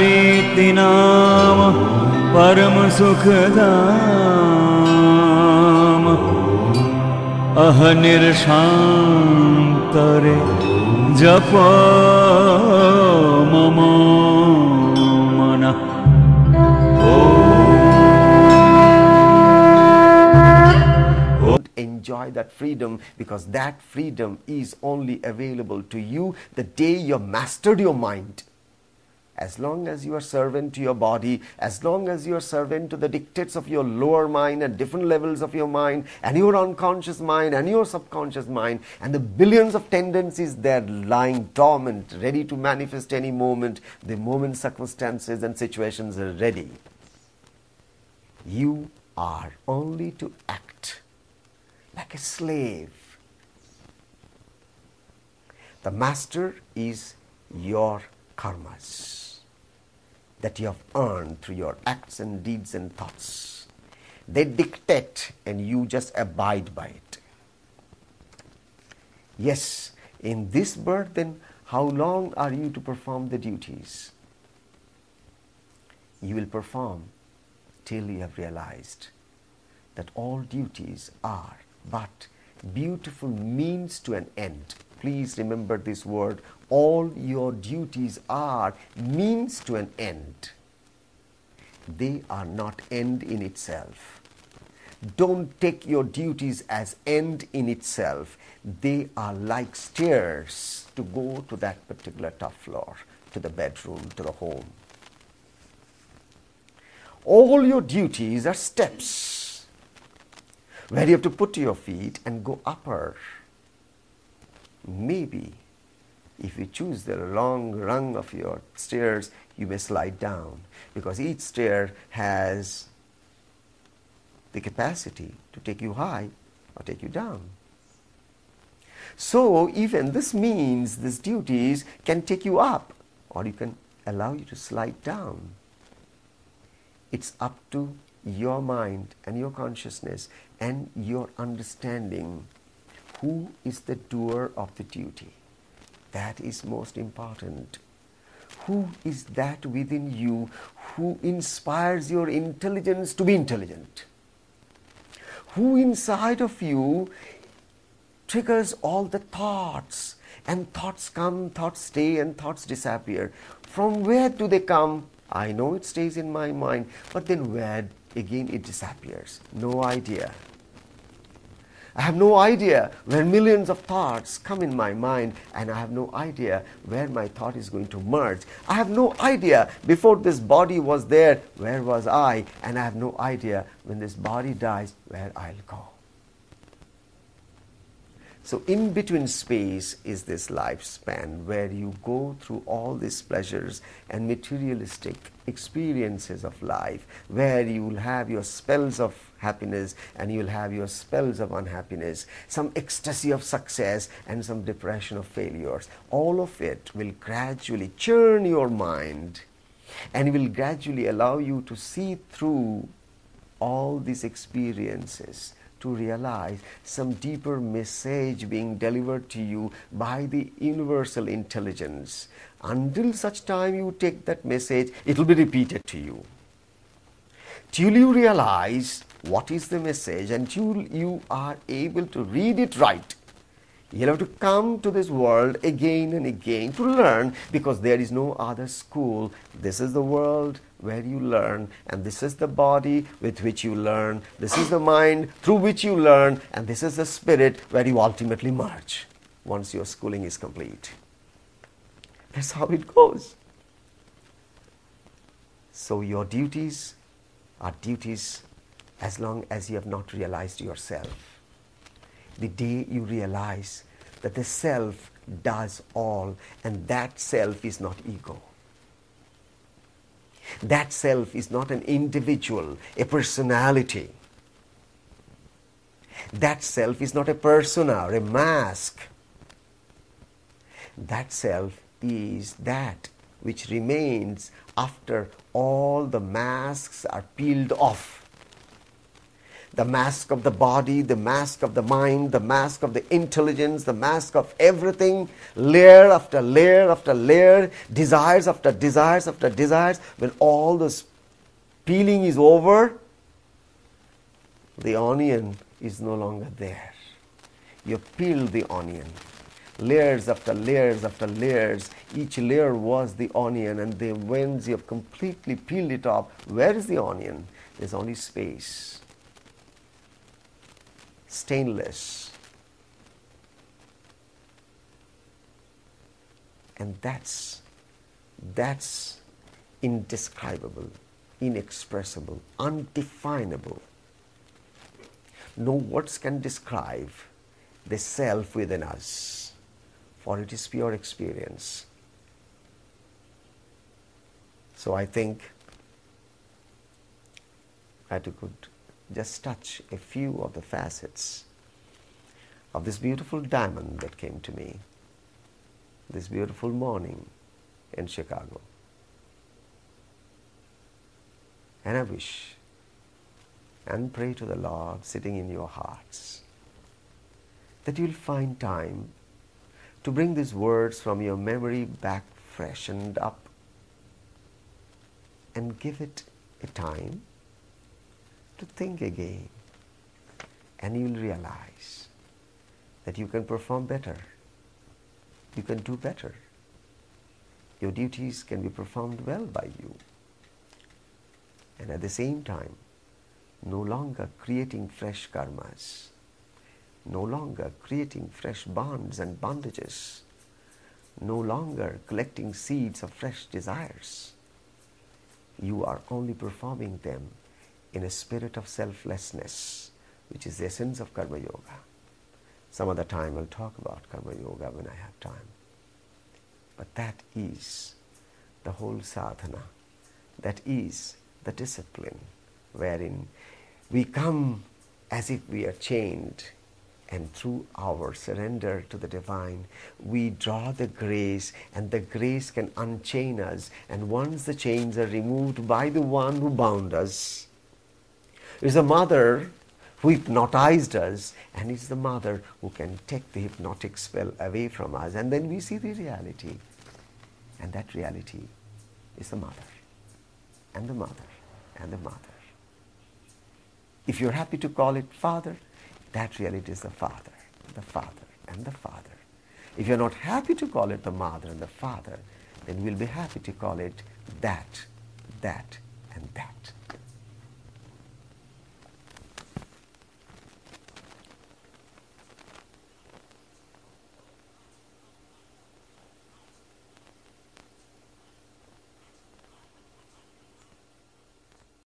रीति नाम परम सुखदाम अहनिर्शान्तरे जप मम मनः। Enjoy that freedom, because that freedom is only available to you the day you have mastered your mind. As long as you are servant to your body, as long as you are servant to the dictates of your lower mind and different levels of your mind and your unconscious mind and your subconscious mind and the billions of tendencies there lying dormant, ready to manifest any moment, the moment circumstances and situations are ready. You are only to act like a slave. The master is your karmas that you have earned through your acts and deeds and thoughts. They dictate and you just abide by it. Yes, in this birth then, how long are you to perform the duties? You will perform till you have realized that all duties are but beautiful means to an end. Please remember this word. All your duties are means to an end. They are not end in itself. Don't take your duties as end in itself. They are like stairs to go to that particular top floor, to the bedroom, to the home. All your duties are steps where you have to put your feet and go upper. Maybe if you choose the long rung of your stairs, you may slide down, because each stair has the capacity to take you high or take you down. So even this means, these duties can take you up, or you can allow you to slide down. It's up to your mind and your consciousness and your understanding. Who is the doer of the duty? That is most important. Who is that within you who inspires your intelligence to be intelligent? Who inside of you triggers all the thoughts? And thoughts come, thoughts stay, and thoughts disappear. From where do they come? I know it stays in my mind, but then where again it disappears? No idea. I have no idea where millions of thoughts come in my mind, and I have no idea where my thought is going to merge. I have no idea before this body was there, where was I? And I have no idea when this body dies, where I'll go. So in between space is this lifespan where you go through all these pleasures and materialistic experiences of life, where you will have your spells of happiness and you will have your spells of unhappiness, some ecstasy of success and some depression of failures. All of it will gradually churn your mind and will gradually allow you to see through all these experiences, to realize some deeper message being delivered to you by the universal intelligence. Until such time you take that message, it will be repeated to you. Till you realize what is the message and till you are able to read it right, you'll have to come to this world again and again to learn, because there is no other school. This is the world where you learn, and this is the body with which you learn, this is the mind through which you learn, and this is the spirit where you ultimately merge once your schooling is complete. That's how it goes. So your duties are duties as long as you have not realized yourself. The day you realize that the self does all, and that self is not ego. That self is not an individual, a personality. That self is not a persona or a mask. That self is that which remains after all the masks are peeled off. the mask of the body, the mask of the mind, the mask of the intelligence, the mask of everything, layer after layer after layer, desires after desires after desires. When all this peeling is over, the onion is no longer there. You peel the onion. Layers after layers after layers. Each layer was the onion, and then once you have completely peeled it off, where is the onion? There's only space. Stainless. And that's indescribable, inexpressible, undefinable. No words can describe the self within us, for it is pure experience. So I think I could just touch a few of the facets of this beautiful diamond that came to me this beautiful morning in Chicago. And I wish and pray to the Lord sitting in your hearts that you'll find time to bring these words from your memory back freshened up and give it a time to think again, and you'll realize that you can perform better, you can do better, your duties can be performed well by you, and at the same time no longer creating fresh karmas, no longer creating fresh bonds and bondages, no longer collecting seeds of fresh desires. You are only performing them in a spirit of selflessness, which is the essence of Karma Yoga. Some other time I'll talk about Karma Yoga when I have time. But that is the whole sadhana, that is the discipline wherein we come as if we are chained, and through our surrender to the divine, we draw the grace, and the grace can unchain us. And once the chains are removed by the one who bound us, it's the mother who hypnotized us, and it's the mother who can take the hypnotic spell away from us, and then we see the reality. And that reality is the mother, and the mother, and the mother. If you're happy to call it father, that reality is the father, and the father. If you're not happy to call it the mother and the father, then we'll be happy to call it that, and that.